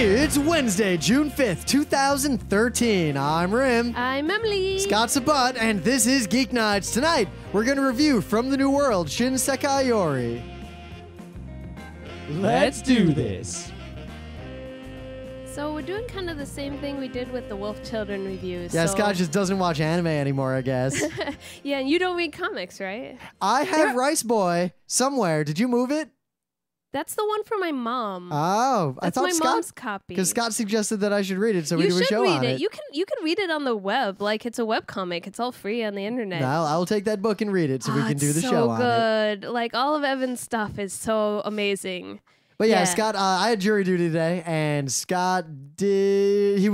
It's Wednesday, June 5th, 2013. I'm Rym. I'm Emily. Scott's a butt, and this is Geeknights. Tonight, we're going to review From the New World, Shin Sekai Yori. Let's do this. So we're doing kind of the same thing we did with the Wolf Children reviews. Yeah, Scott just doesn't watch anime anymore, I guess. Yeah, and you don't read comics, right? I have Rice Boy somewhere. Did you move it? That's the one from my mom. Oh, That's I thought my Scott, mom's copy. because Scott suggested that I should read it, so we do a show on it. You can read it on the web, like it's a web comic. It's all free on the internet. I'll take that book and read it, so we can do the show on it. So good. Like all of Evan's stuff is so amazing. But yeah, Scott, I had jury duty today, and Scott he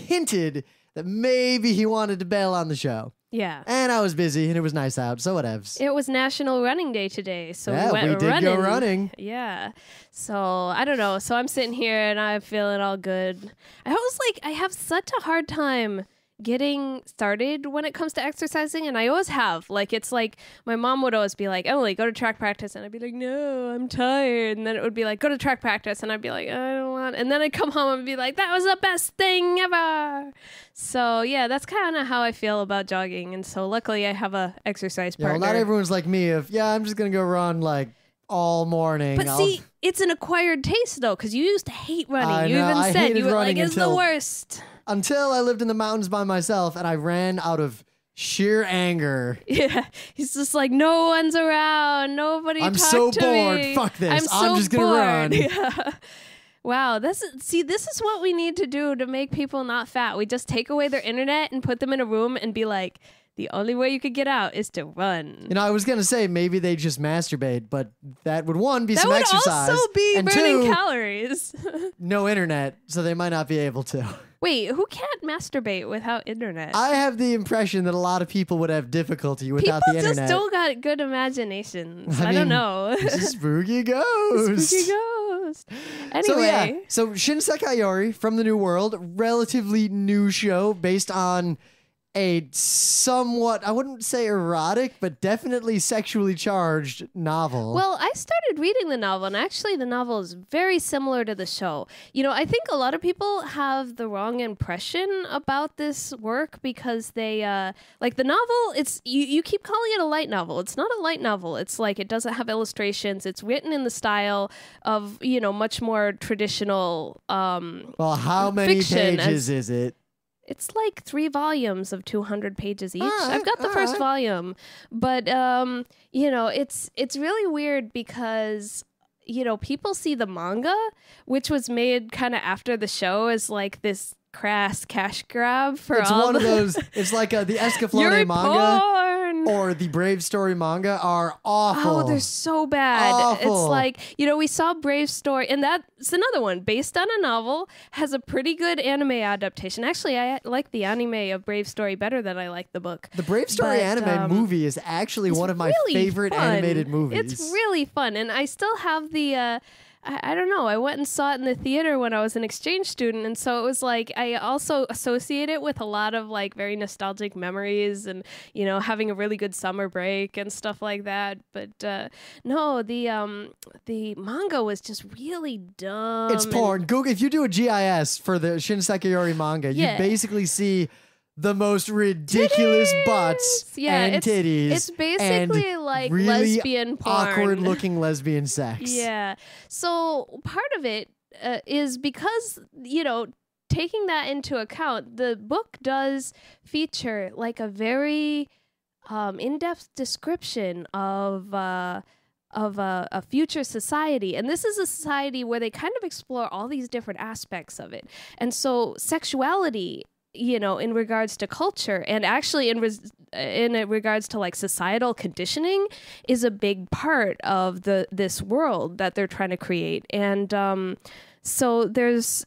hinted that maybe he wanted to bail on the show. Yeah. And I was busy, and it was nice out, so whatevs. It was National Running Day today, so yeah, we went did running. go running. Yeah. So, I don't know. So I'm sitting here, and I'm feeling all good. I have such a hard time getting started when it comes to exercising, and I always have. Like, it's like my mom would always be like, Emily, go to track practice, and I'd be like, no, I'm tired. And then it would be like, go to track practice, and I'd be like, I don't want. And then I'd come home and be like, that was the best thing ever. So yeah, that's kind of how I feel about jogging. And so luckily I have a exercise partner. Well, not everyone's like me. I'm just gonna go run like all morning. But see, it's an acquired taste though, because you used to hate running. I said you were like, it's the worst. Until I lived in the mountains by myself, and I ran out of sheer anger. Yeah, he's just like, no one's around, nobody. I'm so bored. Fuck this. I'm just gonna run. Yeah. Wow, this is what we need to do to make people not fat. We just take away their internet and put them in a room and be like, the only way you could get out is to run. You know, I was going to say maybe they just masturbate, but that would, be some exercise. That would also be and burning 2, calories. No internet, so they might not be able to. Wait, who can't masturbate without internet? I have the impression that a lot the would have difficulty without the internet. People just don't got good imaginations. I don't know. Spooky ghost. Spooky ghost. Anyway. So Shin Sekai Yori, From the New World, relatively new show based on a somewhat, I wouldn't say erotic, but definitely sexually charged novel. Well, I started reading the novel, and actually the novel is very similar to the show. You know, I think a lot of people have the wrong impression about this work because they, like the novel, you keep calling it a light novel. It's not a light novel. It's like it doesn't have illustrations. It's written in the style of, much more traditional well, how many pages is it? It's like 3 volumes of 200 pages each. I've got the first volume, but it's really weird because people see the manga, which was made kind of after the show, as like this crass cash grab for it's all one of those. It's like the Escaflowne manga or the Brave Story manga are awful. Oh, they're so bad. Awful. It's like, we saw Brave Story, and that's another one based on a novel, has a pretty good anime adaptation. Actually, I like the anime of Brave Story better than I like the book. The Brave Story anime movie is actually one of my favorite animated movies. It's really fun, and I still have the I don't know. I went and saw it in the theater when I was an exchange student. And so it was like, I also associate it with a lot of like very nostalgic memories and, having a really good summer break and stuff like that. But no, the manga was just really dumb. It's porn. Google, if you do a GIS for the Shin Sekai Yori manga, you basically see the most ridiculous butts and titties. It's basically like really lesbian porn. Awkward-looking lesbian sex. Yeah. So part of it is because, taking that into account, the book does feature like a very in-depth description of a future society. And this is a society where they kind of explore all these different aspects of it. And so sexuality, in regards to culture and actually in regards to like societal conditioning is a big part of this world that they're trying to create. And so there's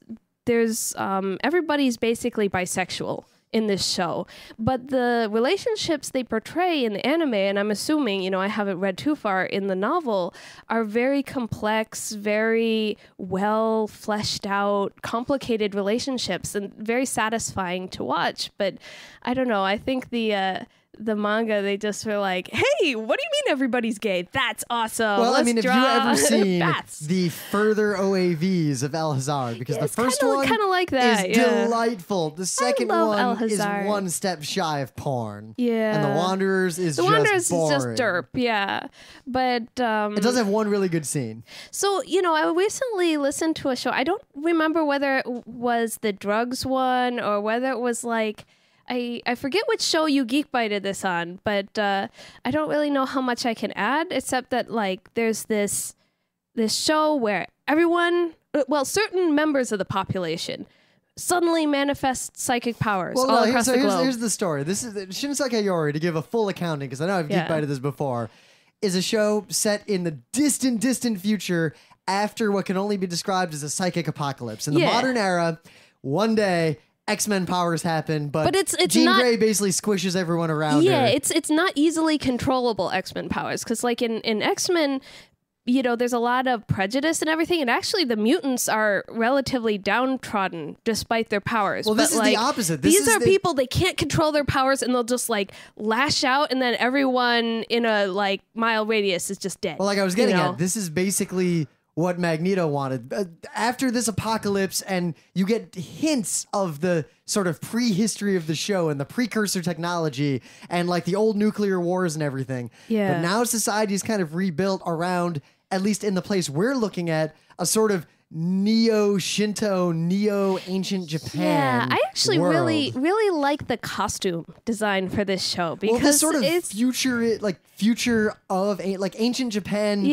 everybody's basically bisexual in this show, but the relationships they portray in the anime, and I'm assuming, I haven't read too far in the novel, are very complex, very well fleshed out, complicated relationships and very satisfying to watch. But I don't know, I think the the manga, they just were like, hey, what do you mean everybody's gay? That's awesome. Well, Let's I mean, have you draw ever seen bats. the further OAVs of El Hazard? Because the first one kind of like that. is delightful. The second love one El is Hazard. one step shy of porn. Yeah. And The Wanderers is The just Wanderers boring. is just derp, yeah. But It does have one really good scene. so, I recently listened to a show. I don't remember whether it was the drugs one or whether it was like I forget which show you Geekbited this on, but I don't really know how much I can add, except that like there's this show where everyone, certain members of the population suddenly manifest psychic powers all across the globe. Here's the story. This is Shin Sekai Yori, to give a full accounting, because I know I've Geekbited this before, is a show set in the distant, distant future after what can only be described as a psychic apocalypse. In the modern era, one day X-Men powers happen, but it's Jean Grey basically squishes everyone around her. Yeah, it's not easily controllable X-Men powers, because like in X-Men, there's a lot of prejudice and everything, and actually the mutants are relatively downtrodden despite their powers. Well, this is the opposite. These are people, they can't control their powers, and they'll just like lash out, and then everyone in a like mile radius is just dead. Well, like I was getting at, this is basically what Magneto wanted. After this apocalypse, and you get hints of the sort of prehistory of the show and the precursor technology and like the old nuclear wars and everything. Yeah. But now society is kind of rebuilt around, at least in the place we're looking at, a sort of neo-Shinto, neo-ancient Japan. Yeah, I actually world. really like the costume design for this show, because this sort of future of like ancient Japan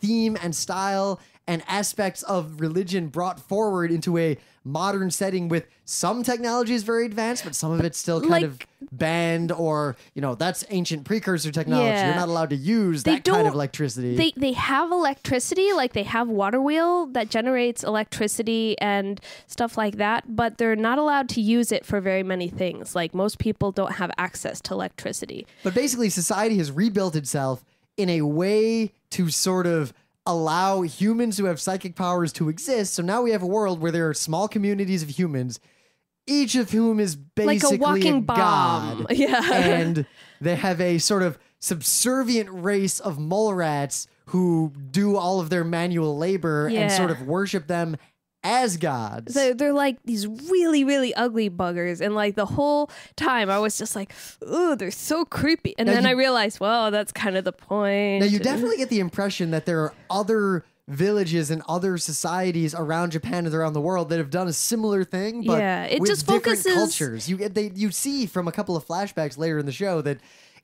theme and style and aspects of religion brought forward into a modern setting with some technology is very advanced, but some of it's still kind of banned, or that's ancient precursor technology. Yeah. You're not allowed to use that kind of electricity. They have electricity, like they have water wheel that generates electricity and stuff like that, but they're not allowed to use it for very many things. Like most people don't have access to electricity. But basically society has rebuilt itself in a way to sort of allow humans who have psychic powers to exist. So now we have a world where there are small communities of humans, each of whom is basically like a walking god. bomb. Yeah. And they have a sort of subservient race of mole rats who do all of their manual labor and sort of worship them as gods. They're like these really, really ugly buggers. And like the whole time I was just like, ooh, they're so creepy. And then I realized, well, that's kind of the point. Now you definitely get the impression that there are other villages and other societies around Japan and around the world that have done a similar thing, but it with just different focuses... cultures. You see from a couple of flashbacks later in the show that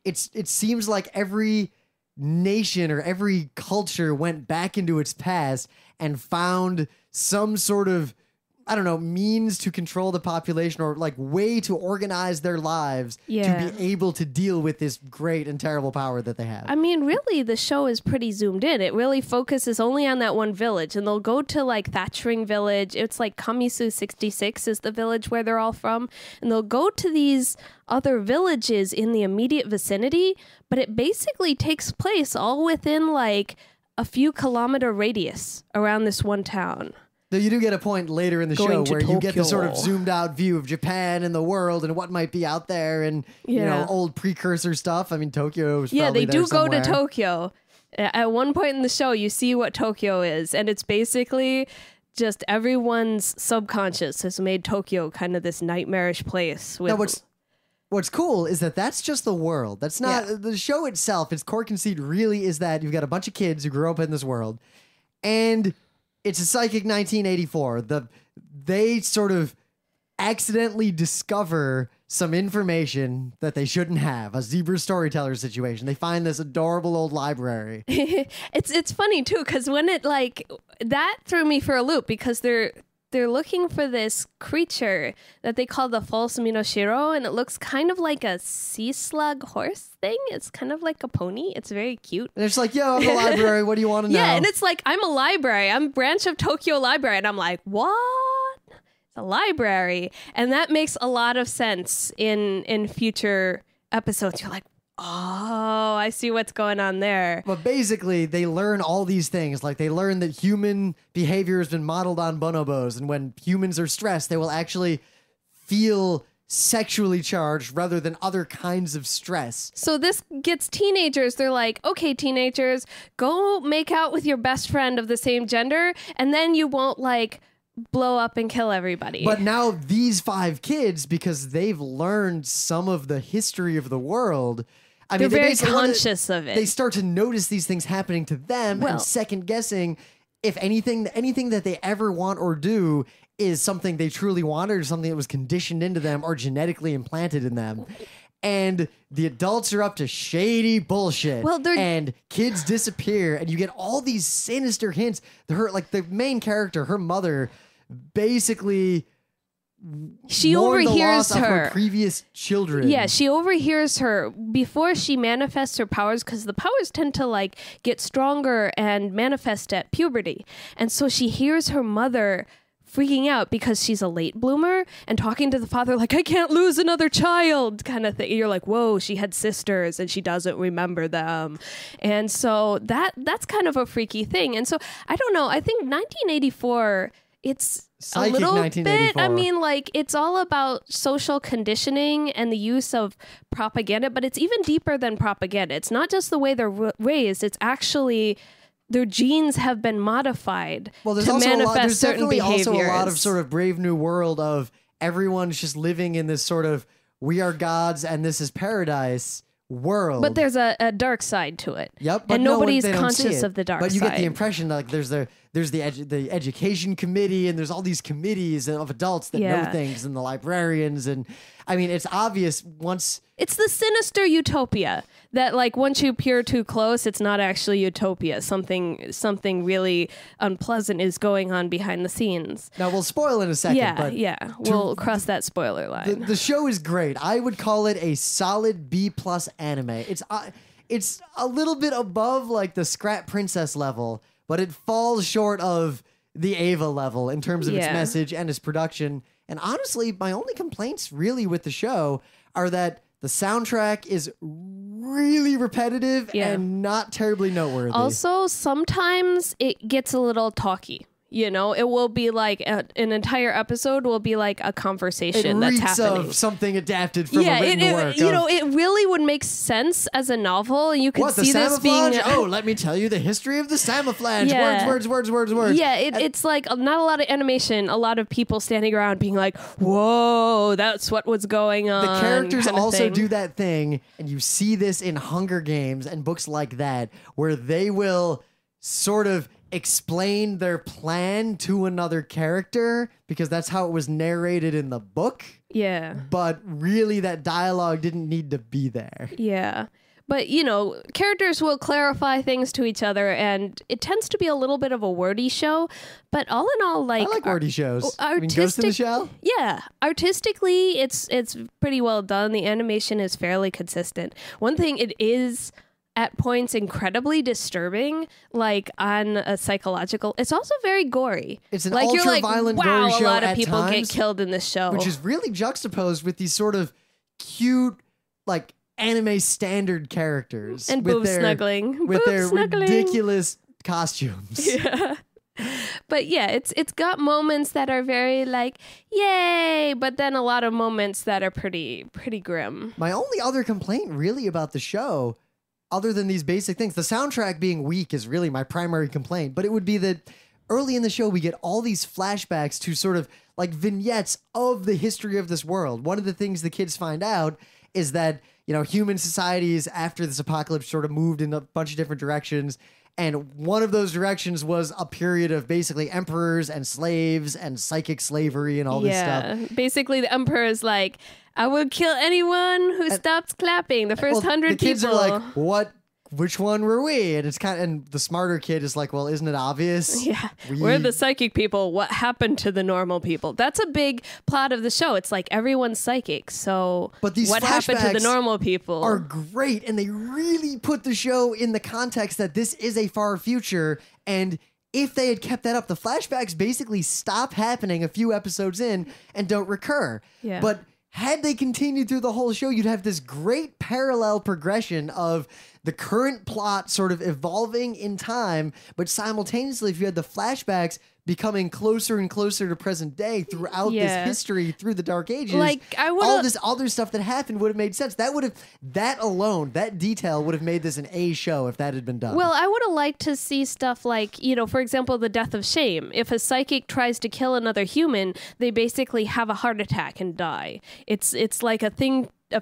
it seems like every nation or every culture went back into its past and found some sort of, I don't know, means to control the population, or like way to organize their lives to be able to deal with this great and terrible power that they have. I mean, really, the show is pretty zoomed in. It really focuses only on that one village, and they'll go to like Thatchering Village. It's like Kamisu 66 is the village where they're all from, and they'll go to these other villages in the immediate vicinity, but it basically takes place all within like a few kilometer radius around this one town. Though you do get a point later in the show where you get the sort of zoomed out view of Japan and the world and what might be out there, and old precursor stuff. I mean, Tokyo is probably they do somewhere. go to Tokyo. At one point in the show, you see what Tokyo is, and it's basically just everyone's subconscious has made Tokyo kind of this nightmarish place. With now, what's cool is that that's just the world. That's not the show itself. Its core conceit really is that you've got a bunch of kids who grew up in this world, and it's a psychic 1984. They sort of accidentally discover some information that they shouldn't have. A zebra storyteller situation. They find this adorable old library. It's funny too, because when it that threw me for a loop, because they're looking for this creature that they call the false Minoshiro, and it looks kind of like a sea slug horse thing. It's kind of like a pony. It's very cute. And it's like, yo, I'm the library. What do you want to know? Yeah, and it's like, I'm a library. I'm a branch of Tokyo Library. And I'm like, what? It's a library. And that makes a lot of sense in future episodes. You're like, oh, I see what's going on there. But basically, they learn all these things. Like, they learn that human behavior has been modeled on bonobos, and when humans are stressed, they will actually feel sexually charged rather than other kinds of stress. So this gets teenagers. They're like, okay, teenagers, go make out with your best friend of the same gender, and then you won't like blow up and kill everybody. But now these 5 kids, because they've learned some of the history of the world, I mean, they're very conscious of it. They start to notice these things happening to them and second guessing if anything that they ever want or do is something they truly wanted or something that was conditioned into them or genetically implanted in them. And the adults are up to shady bullshit. Well, and kids disappear, and you get all these sinister hints. The main character, her mother, basically she overhears her previous children. Yeah, she overhears her before she manifests her powers, because the powers tend to like get stronger and manifest at puberty. And so she hears her mother freaking out because she's a late bloomer and talking to the father like, I can't lose another child kind of thing. You're like, whoa, she had sisters and she doesn't remember them. And so that's kind of a freaky thing. And so I don't know, I think 1984, it's Psychic a little 1984. bit, I mean, like, it's all about social conditioning and the use of propaganda, but it's even deeper than propaganda. It's not just the way they're raised, it's actually their genes have been modified to manifest certain behaviors. There's also a lot of sort of Brave New World of everyone's just living in this sort of we are gods and this is paradise world. But there's a dark side to it. Yep. But and nobody's conscious of the dark side. But you get the impression that like there's the education committee and there's all these committees of adults that know things and the librarians. And I mean, it's obvious once... It's the sinister utopia that like once you peer too close, it's not actually utopia. Something really unpleasant is going on behind the scenes. Now we'll spoil in a second. Yeah. We'll cross that spoiler line. The show is great. I would call it a solid B+ anime. It's a little bit above like the Scrap Princess level, but it falls short of the Ava level in terms of its message and its production. And honestly, my only complaints really with the show are that the soundtrack is really repetitive and not terribly noteworthy. Also, sometimes it gets a little talky. You know, it will be like an entire episode will be like a conversation that's happening. Of something adapted from a written work. You know, it really would make sense as a novel. You could see this being... Oh, let me tell you the history of the Samaflange. Words. Yeah, it's like not a lot of animation. A lot of people standing around being like, whoa, that's what was going on. The characters also do that thing, and you see this in Hunger Games and books like that, where they will sort of explain their plan to another character because that's how it was narrated in the book. Yeah. But really that dialogue didn't need to be there. Yeah. But, you know, characters will clarify things to each other, and it tends to be a little bit of a wordy show. But all in all, like... I like wordy shows. I mean, Ghost in the Shell? Yeah. Artistically, it's pretty well done. The animation is fairly consistent. One thing it is... at points incredibly disturbing, like on a psychological. It's also very gory. It's an like, ultra-violent, gory show a lot of at people times, get killed in this show. which is really juxtaposed with these sort of cute, like anime standard characters and boob snuggling with their ridiculous costumes. Yeah. But yeah, it's got moments that are very like, yay, but then a lot of moments that are pretty grim. My only other complaint really about the show, other than these basic things, the soundtrack being weak is really my primary complaint, but it would be that early in the show, we get all these flashbacks to sort of like vignettes of the history of this world. One of the things the kids find out is that, you know, human societies after this apocalypse sort of moved in a bunch of different directions. And one of those directions was a period of basically emperors and slaves and psychic slavery and all this stuff. Basically, the emperor is like, I will kill anyone who stops clapping. The first 100 people. The kids are like, what? Which one were we? And it's and the smarter kid is like, well, isn't it obvious? Yeah. We're the psychic people. What happened to the normal people? That's a big plot of the show. It's like everyone's psychic. So but these what happened to the normal people? Are great. And they really put the show in the context that this is a far future. And if they had kept that up, the flashbacks basically stop happening a few episodes in and don't recur. Yeah. But had they continued through the whole show, you'd have this great parallel progression of the current plot sort of evolving in time, but simultaneously, if you had the flashbacks becoming closer and closer to present day throughout this history, through the Dark Ages. Like, all this other stuff that happened would have made sense. That alone, that detail would have made this an A show if that had been done. Well, I would have liked to see stuff like, for example, the death of shame. If a psychic tries to kill another human, they basically have a heart attack and die. It's like a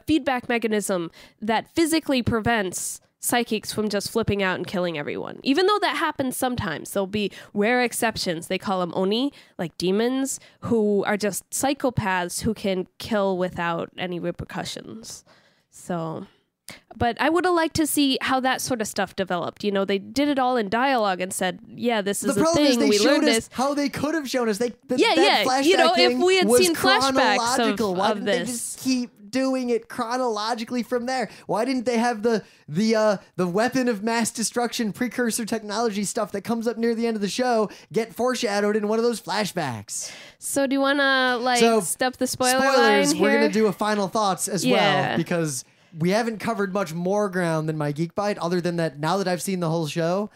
feedback mechanism that physically prevents psychics from just flipping out and killing everyone. Even though that happens sometimes, there'll be rare exceptions. They call them oni, like demons, who are just psychopaths who can kill without any repercussions. So, but I would have liked to see how that sort of stuff developed. They did it all in dialogue and said, yeah, this is a thing. We learned this. How they could have shown us. That if we had seen flashbacks Why of didn't this. they just keep doing it chronologically from there? Why didn't they have the weapon of mass destruction precursor technology stuff that comes up near the end of the show get foreshadowed in one of those flashbacks? So do you want to step the spoilers line here? We're going to do a final thoughts as well, because we haven't covered much more ground than my Geek Bite, other than that now that I've seen the whole show,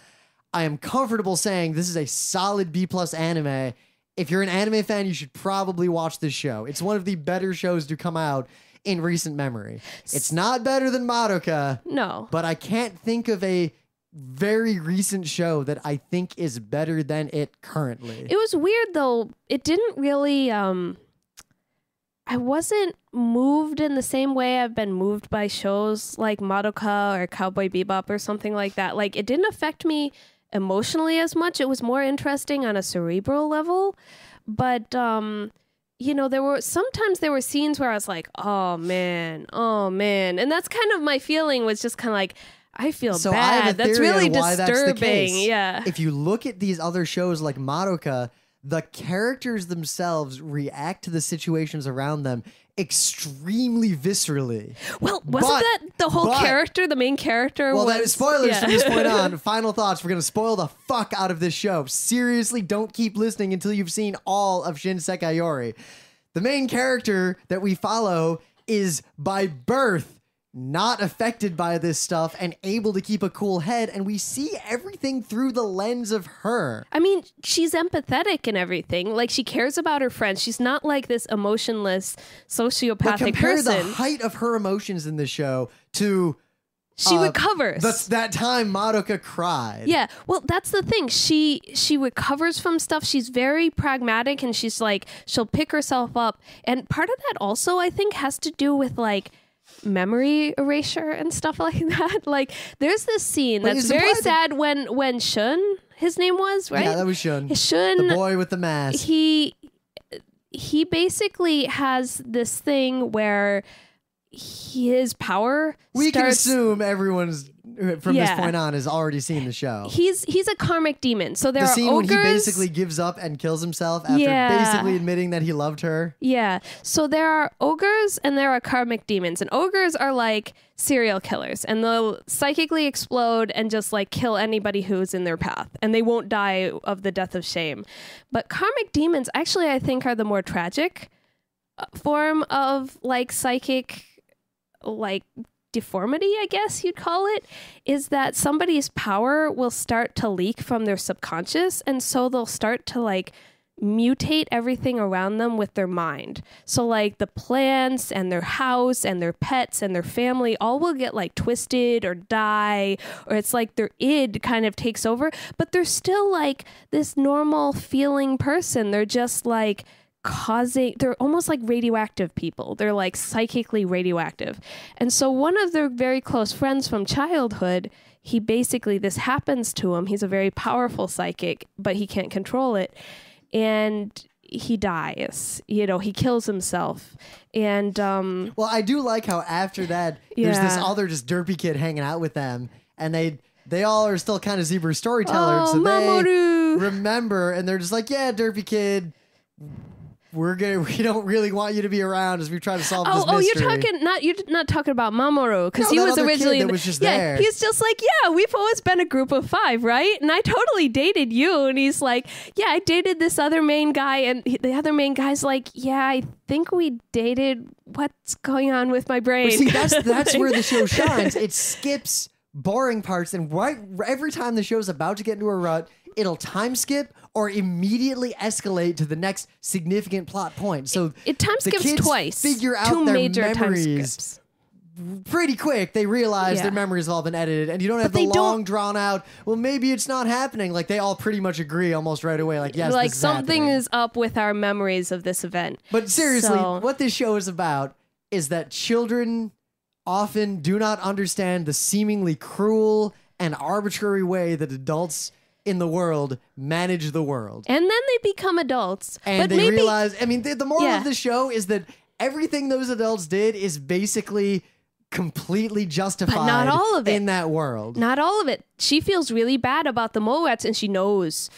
I am comfortable saying this is a solid B+ anime. If you're an anime fan, you should probably watch this show. It's one of the better shows to come out in recent memory. It's not better than Madoka. No. But I can't think of a very recent show that I think is better than it currently. It was weird, though. It didn't really... I wasn't moved in the same way I've been moved by shows like Madoka or Cowboy Bebop or something like that. Like, it didn't affect me emotionally as much. It was more interesting on a cerebral level. But, there were scenes where I was like, oh man. And that's kind of my feeling, was just kind of like, I feel bad. That's really disturbing. Yeah. If you look at these other shows like Madoka, the characters themselves react to the situations around them extremely viscerally. Well, wasn't that the whole character, the main character? Well, that is spoilers from this point on. Final thoughts. We're going to spoil the fuck out of this show. Seriously, don't keep listening until you've seen all of Shin Sekai Yori. The main character that we follow is by birth not affected by this stuff and able to keep a cool head, and we see everything through the lens of her. I mean, she's empathetic and everything. Like, she cares about her friends. She's not like this emotionless sociopathic but compare person. The height of her emotions in this show to... She recovers. That time Madoka cried. Yeah, well, that's the thing. She recovers from stuff. She's very pragmatic, and she's like, she'll pick herself up. And part of that also, I think, has to do with like memory erasure and stuff like that. Like, there's this scene that's very sad when Shun, his name was, right? Yeah, that was Shun. Shun, the boy with the mask. He basically has this thing where his power can assume everyone's from this point on has already seen the show. He's a karmic demon. So there are scene ogres. When he basically gives up and kills himself after basically admitting that he loved her. Yeah. So there are ogres and there are karmic demons. And ogres are like serial killers, and they'll psychically explode and just like kill anybody who's in their path, and they won't die of the death of shame. But karmic demons actually, I think, are the more tragic form of like psychic like deformity, I guess you'd call it, is that somebody's power will start to leak from their subconscious, and so they'll start to like mutate everything around them with their mind. So like the plants and their house and their pets and their family all will get like twisted or die, or it's like their id kind of takes over, but they're still like this normal feeling person. They're just like they're almost like radioactive people. They're like psychically radioactive. And so one of their very close friends from childhood, this happens to him. He's a very powerful psychic, but he can't control it. And he dies. He kills himself. And well, I do like how after that there's this other just derpy kid hanging out with them, and they all are still kind of zebra storytellers, so Mamoru. They remember, and they're just like, yeah, derpy kid, we don't really want you to be around as we try to solve this mystery. You're not talking about Mamoru, because he was originally that was just there. He's just like, yeah, we've always been a group of 5, right? And I totally dated you. And he's like, yeah, I dated this other main guy, and the other main guy's like, yeah, I think we dated. What's going on with my brain? But see, that's where the show shines. It skips boring parts, and every time the show's about to get into a rut, it'll time skip or immediately escalate to the next significant plot point. So it time the skips kids twice. figure out Two their major time memories skips. pretty quick. They realize their memories have all been edited, and you don't have the long drawn out, well, maybe it's not happening. Like, they all pretty much agree almost right away. Like, yes, like this something happening. is up with our memories of this event. But seriously, what this show is about is that children often do not understand the seemingly cruel and arbitrary way that adults in the world manage the world. And then they become adults. And but they maybe, realize, I mean, the moral of the show is that everything those adults did is basically completely justified, but not all of it. In that world. Not all of it. She feels really bad about the mole rats, and she knows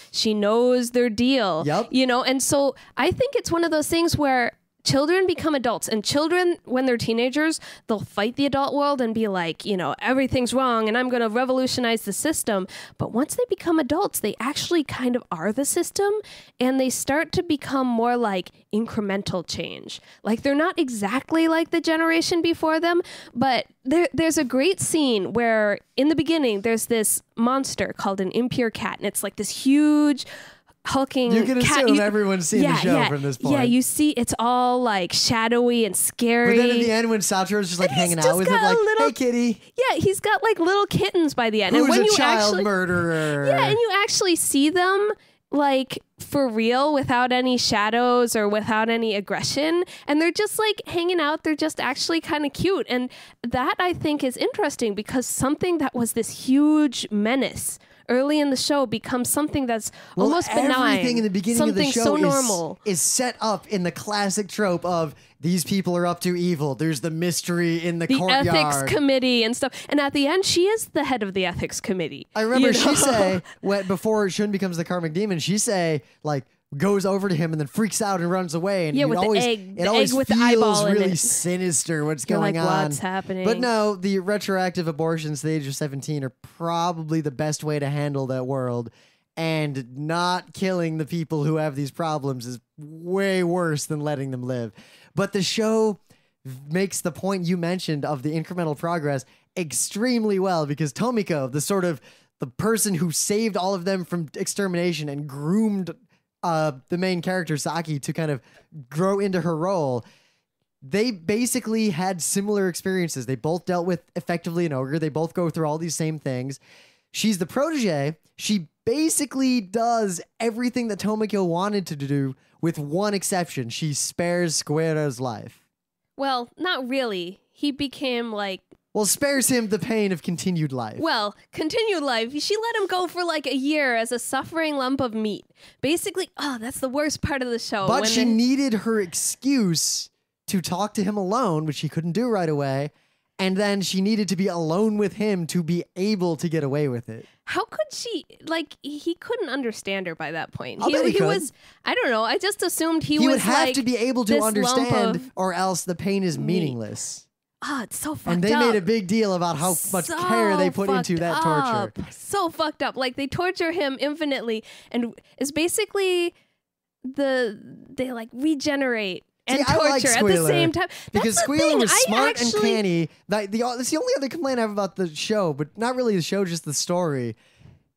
their deal. Yep. You know, and so I think it's one of those things where children become adults, and children, when they're teenagers, they'll fight the adult world and be like, you know, everything's wrong and I'm going to revolutionize the system. But once they become adults, they actually kind of are the system, and they start to become more like incremental change. Like, they're not exactly like the generation before them, but there's a great scene where in the beginning there's this monster called an impure cat, and it's like this huge hulking you can cat. assume everyone's seen the show from this point. Yeah, you see it's all like shadowy and scary. But then at the end, when Satoru's just like hanging out with it, like, hey kitty. Yeah, he's got like little kittens by the end. Who's and when a you child murderer? Yeah, and you actually see them like for real without any shadows or without any aggression, and they're just like hanging out. They're just actually kind of cute, and that I think is interesting because something that was this huge menace early in the show becomes something that's almost benign. Everything in the beginning of the show so normal. is set up in the classic trope of these people are up to evil. There's the mystery in the courtyard. Ethics committee and stuff. And at the end, she is the head of the ethics committee. I remember she say, before Shun becomes the karmic demon, she say, like, goes over to him and then freaks out and runs away. And with always, the egg. It always with feels the eyeball really in it. sinister what's You're going like, on. what's happening? But no, the retroactive abortions to the age of 17 are probably the best way to handle that world. And not killing the people who have these problems is way worse than letting them live. But the show makes the point you mentioned of the incremental progress extremely well, because Tomiko, the person who saved all of them from extermination and groomed the main character, Saki, to kind of grow into her role, they basically had similar experiences. They both dealt with effectively an ogre. They both go through all these same things. She's the protege. She basically does everything that Tomiko wanted to do, with one exception. She spares Square's life. Well, not really. He became like... Well, spares him the pain of continued life. Well, continued life. She let him go for like a year as a suffering lump of meat. Basically, that's the worst part of the show. But she needed her excuse to talk to him alone, which she couldn't do right away. And then she needed to be alone with him to be able to get away with it. How could she, like, he couldn't understand her by that point. He was, I don't know, I just assumed he was would have like to be able to understand, or else the pain is meaningless. It's so fucked up. And they made a big deal about how much care they put into that torture. So fucked up. Like, they torture him infinitely, and it's basically they like regenerate and torture at the same time. Because Squealer was smart and canny. That's the only other complaint I have about the show, but not really the show, just the story.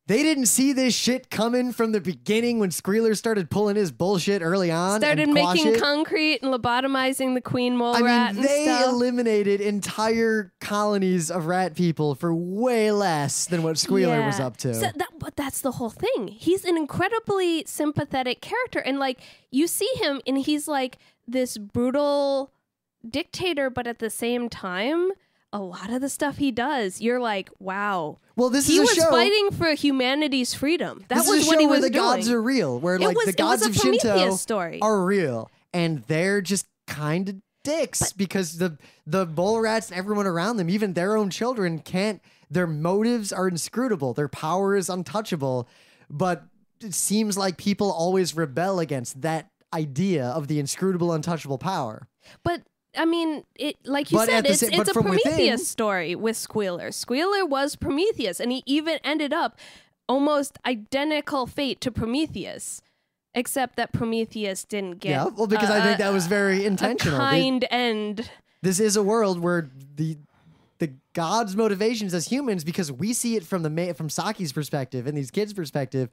They didn't see this shit coming from the beginning when Squealer started pulling his bullshit early on. Started making concrete and lobotomizing the queen mole rat and they stuff. eliminated entire colonies of rat people for way less than what Squealer was up to. But that's the whole thing. He's an incredibly sympathetic character. And like, you see him and he's like this brutal dictator, but at the same time, a lot of the stuff he does, you're like, wow. Well, this he is a was show fighting for humanity's freedom. That this was is a what show he where was the doing. gods are real, where like the gods of Shinto story. are real, and they're just kind of dicks because the bull rats and everyone around them, even their own children, can't. Their motives are inscrutable. Their power is untouchable, but it seems like people always rebel against that idea of the inscrutable, untouchable power. But I mean, like you said, it's a Prometheus story with Squealer. Squealer was Prometheus, and he even ended up almost identical fate to Prometheus, except that Prometheus didn't get. Well, because I think that was very intentional. A kind end. This is a world where the gods' motivations as humans, because we see it from Saki's perspective and these kids' perspective,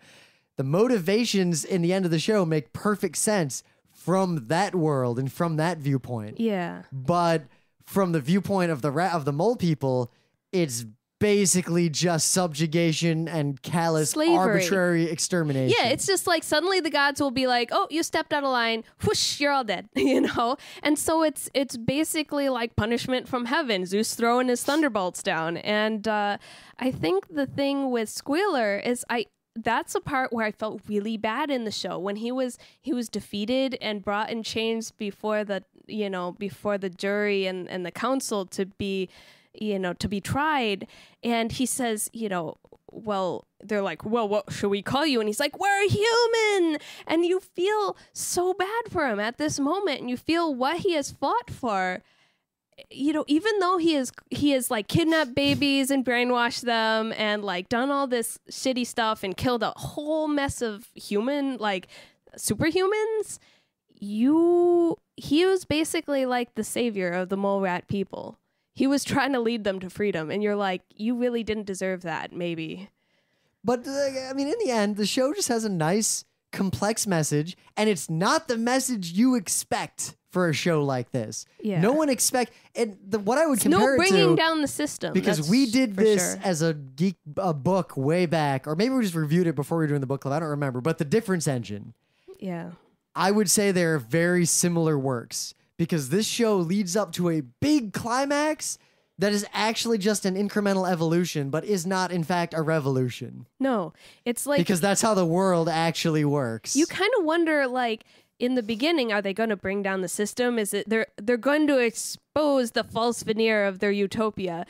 the motivations in the end of the show make perfect sense from that world and from that viewpoint. Yeah. But from the viewpoint of the mole people, it's basically just subjugation and callous, slavery, arbitrary extermination. Yeah, it's just like suddenly the gods will be like, "Oh, you stepped out of line. Whoosh, you're all dead." You know, and so it's basically like punishment from heaven. Zeus throwing his thunderbolts down, and I think the thing with Squealer is that's a part where I felt really bad in the show when he was defeated and brought in chains before the jury and the council to be tried. And he says, well, they're like, well, what should we call you? And he's like, we're human. And you feel so bad for him at this moment. And you feel what he has fought for. Even though he has like kidnapped babies and brainwashed them and like done all this shitty stuff and killed a whole mess of human, like superhumans, he was basically like the savior of the mole rat people. He was trying to lead them to freedom, and you're like, you really didn't deserve that, maybe. But I mean, in the end, the show just has a nice, complex message, and it's not the message you expect for a show like this. Yeah. No one what I would compare no it to, bringing down the system, because we did this as a book way back, or maybe we just reviewed it before we were doing the book club. I don't remember. But the Difference Engine. Yeah. I would say they're very similar works, because this show leads up to a big climax that is actually just an incremental evolution, but is not, in fact, a revolution. No, it's like... Because that's how the world actually works. You kind of wonder, like, in the beginning, are they going to bring down the system? Is it they're going to expose the false veneer of their utopia?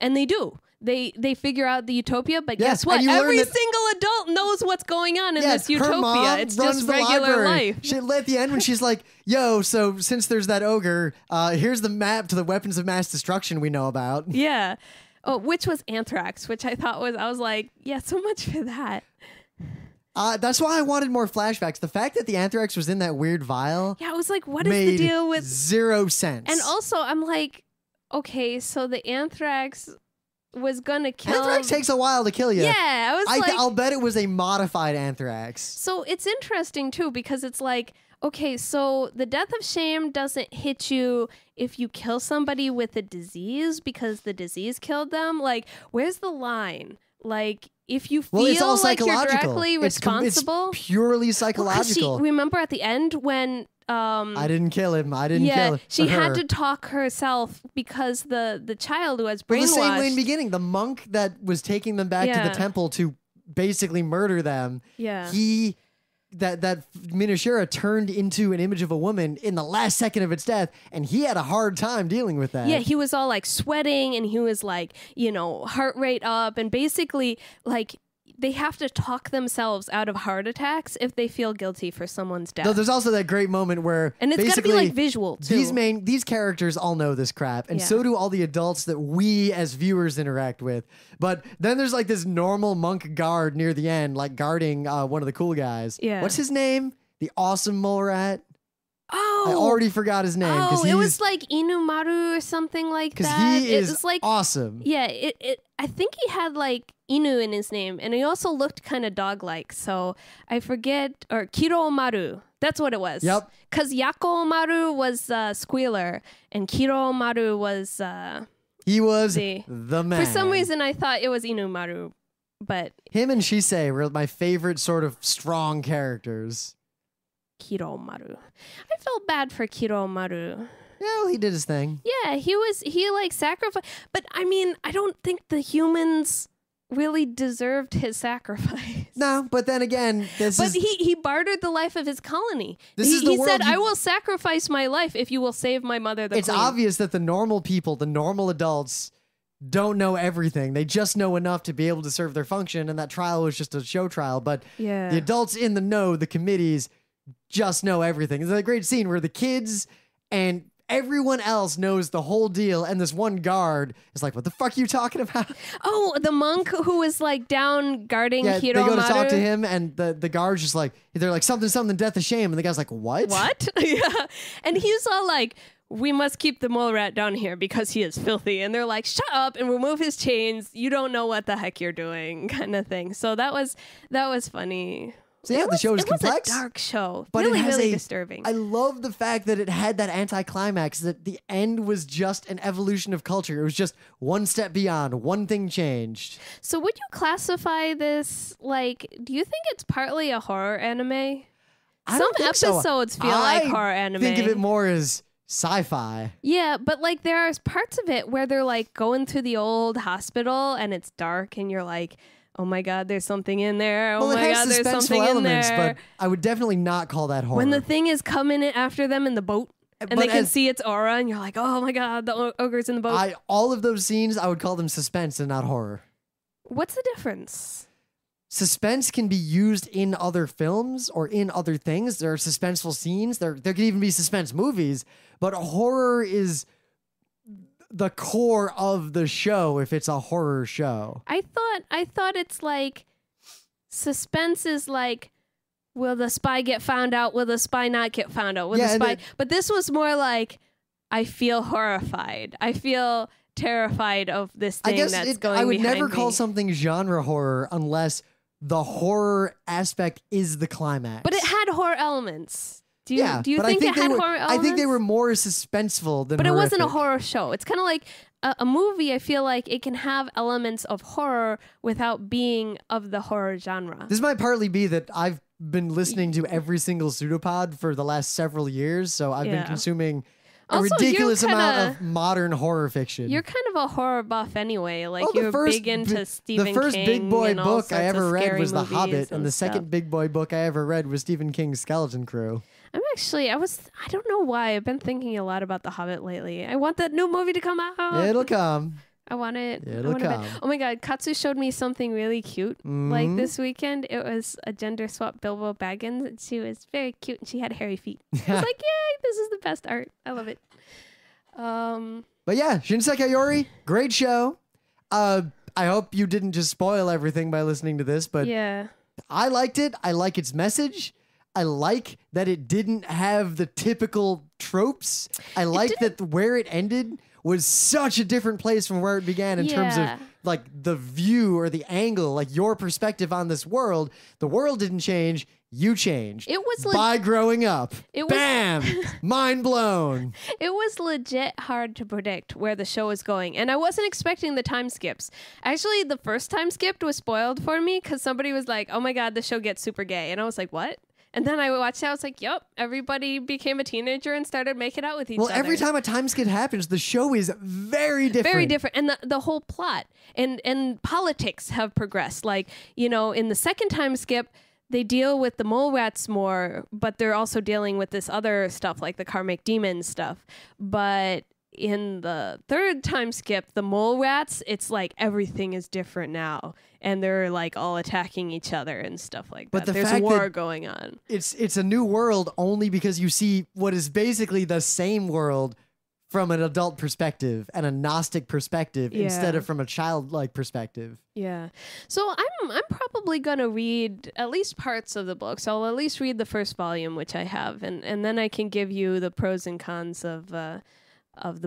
And they do. They figure out the utopia, but guess what? Every single adult knows what's going on in this utopia. Her mom it's runs just the regular library. life. At the end when she's like, yo, so since there's that ogre, here's the map to the weapons of mass destruction we know about. Yeah. Oh, which was anthrax, which I was like, yeah, so much for that. That's why I wanted more flashbacks. The fact that the anthrax was in that weird vial. Yeah, I was like, what is the deal with... zero sense. And also, I'm like, okay, so the anthrax was gonna kill... Anthrax takes a while to kill you. Yeah, I'll bet it was a modified anthrax. So it's interesting, too, because it's like, okay, so the death of shame doesn't hit you if you kill somebody with a disease because the disease killed them. Like, where's the line? Like, if you feel like you're directly responsible... It's purely psychological. Remember at the end when... I didn't kill him. I didn't kill him. She had to talk herself because the child who was brainwashed... Well, the same way in the beginning, the monk that was taking them back to the temple to basically murder them, that Minoshira turned into an image of a woman in the last second of its death, and he had a hard time dealing with that. Yeah, he was all like sweating, and he was like, heart rate up, and basically like they have to talk themselves out of heart attacks if they feel guilty for someone's death. No, there's also that great moment where and it's got to be like visual too. These characters all know this crap, and so do all the adults that we as viewers interact with. But then there's like this normal monk guard near the end, like guarding one of the cool guys. Yeah. What's his name? The awesome mole rat. Oh, I already forgot his name. Oh, it was like Inumaru or something like that. Because he is like awesome. Yeah, I think he had like Inu in his name, and he also looked kind of dog-like. So I forget, or Kiromaru. That's what it was. Yep. Because Yakomaru was Squealer, and Kiromaru was... he was the man. For some reason, I thought it was Inumaru, but... Him and Shisei were my favorite sort of strong characters. Kiromaru. I felt bad for Kiromaru. Yeah, well, he did his thing. Yeah, he like sacrificed. But I mean, I don't think the humans really deserved his sacrifice. No, but then again, he bartered the life of his colony. He said, I will sacrifice my life if you will save my mother, the It's queen. obvious that the normal people, the normal adults, don't know everything. They just know enough to be able to serve their function, and that trial was just a show trial. But the adults in the know, the committees, just know everything. There's a great scene where the kids and everyone else knows the whole deal, and this one guard is like, what the fuck are you talking about? Oh, the monk who was like down guarding Hiromaru. They go to talk to him, and the guard's just like, they're like, something, death of shame, and the guy's like, what? What? Yeah. And he's all like, we must keep the mole rat down here because he is filthy. And they're like, shut up and remove his chains. You don't know what the heck you're doing, kind of thing. So that was funny. So yeah, the show is complex. It was a dark show, but really, it has really disturbing. I love the fact that it had that anticlimax, that the end was just an evolution of culture. It was just one step beyond, one thing changed. So would you classify this, like, do you think it's partly a horror anime? Some episodes feel like horror anime. Think of it more as sci-fi. Yeah, but like there are parts of it where they're like going through the old hospital and it's dark and you're like, oh my God, there's something in there. Oh my God, there's something in there. But I would definitely not call that horror. When the thing is coming after them in the boat and they can see its aura and you're like, oh my God, the ogre's in the boat. All of those scenes, I would call them suspense and not horror. What's the difference? Suspense can be used in other films or in other things. There are suspenseful scenes. There could even be suspense movies. But horror is the core of the show if it's a horror show. I thought it's like suspense is like, will the spy get found out? Will the spy not get found out? Will the spy? But this was more like, I feel horrified. I feel terrified of this thing that's going behind me. I would never call something genre horror unless the horror aspect is the climax. But it had horror elements. Do you think it had horror elements? I think they were more suspenseful than But horrific. It wasn't a horror show. It's kind of like a movie. I feel like it can have elements of horror without being of the horror genre. This might partly be that I've been listening to every single Pseudopod for the last several years, so I've been consuming a ridiculous amount of modern horror fiction. You're kind of a horror buff anyway. Like you're big into Stephen King. The first big boy book I ever read was The Hobbit, and the stuff. second big boy book I ever read was Stephen King's Skeleton Crew. I don't know why. I've been thinking a lot about The Hobbit lately. I want that new movie to come out. It'll come. I want it. It'll come. Oh my God. Katsu showed me something really cute. Like this weekend, it was a gender swap Bilbo Baggins. And she was very cute and she had hairy feet. I was like, yay, this is the best art. I love it. But yeah, Shin Sekai Yori, great show. I hope you didn't just spoil everything by listening to this, but yeah, I liked it. I like its message. I like that it didn't have the typical tropes. I like that where it ended was such a different place from where it began in terms of like the view or the angle, like your perspective on this world. The world didn't change. You changed. It was by growing up. Bam! Mind blown. It was legit hard to predict where the show was going, and I wasn't expecting the time skips. Actually, the first time skip was spoiled for me because somebody was like, "Oh my God, the show gets super gay," and I was like, "What?" And then I watched it. I was like, "Yep, everybody became a teenager and started making out with each other." Well, every time a time skip happens, the show is very different. Very different, and the whole plot and politics have progressed. Like, you know, in the second time skip, they deal with the mole rats more, but they're also dealing with this other stuff like the karmic demon stuff. But in the third time skip, the mole rats, it's like everything is different now, and they're like all attacking each other and stuff like that. There's war going on. It's a new world only because you see what is basically the same world from an adult perspective and a Gnostic perspective instead of from a childlike perspective. Yeah. So I'm probably going to read at least parts of the book. So I'll at least read the first volume, which I have, and then I can give you the pros and cons of the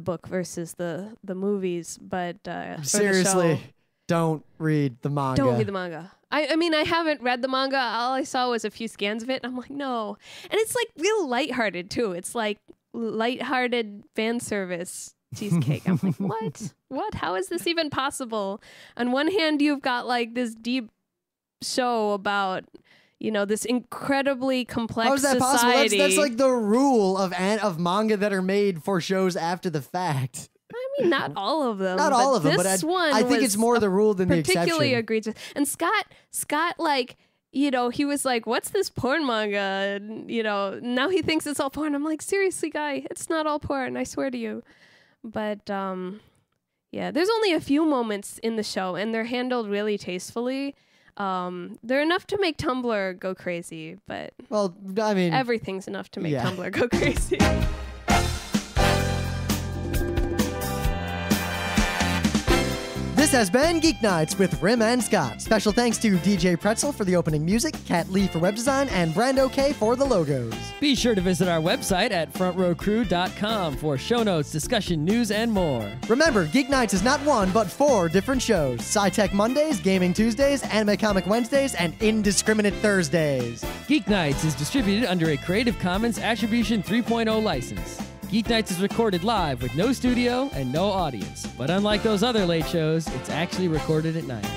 book versus the movies. But seriously, don't read the manga. Don't read the manga. I mean, I haven't read the manga. All I saw was a few scans of it, and I'm like, no. And it's like real lighthearted too. It's like lighthearted fan service cheesecake. I'm like, what? How is this even possible? On one hand, you've got like this deep show about, you know, this incredibly complex How is that society. possible? That's like the rule of manga that are made for shows after the fact. I mean, not all of them. Not all of them, but I think it's more the rule than the exception. Particularly egregious. And Scott, like, you know, he was like, what's this porn manga? And, you know, now he thinks it's all porn. I'm like, seriously, guy, it's not all porn. I swear to you. But, yeah, there's only a few moments in the show, and they're handled really tastefully. They're enough to make Tumblr go crazy, but... Well, I mean... everything's enough to make Tumblr go crazy. This This has been Geek Nights with Rym and Scott. Special thanks to DJ Pretzel for the opening music, Kat Lee for web design, and Brando K for the logos. Be sure to visit our website at frontrowcrew.com for show notes, discussion, news, and more. Remember, Geek Nights is not one, but 4 different shows. Sci-Tech Mondays, Gaming Tuesdays, Anime Comic Wednesdays, and Indiscriminate Thursdays. Geek Nights is distributed under a Creative Commons Attribution 3.0 license. Geek Nights is recorded live with no studio and no audience. But unlike those other late shows, it's actually recorded at night.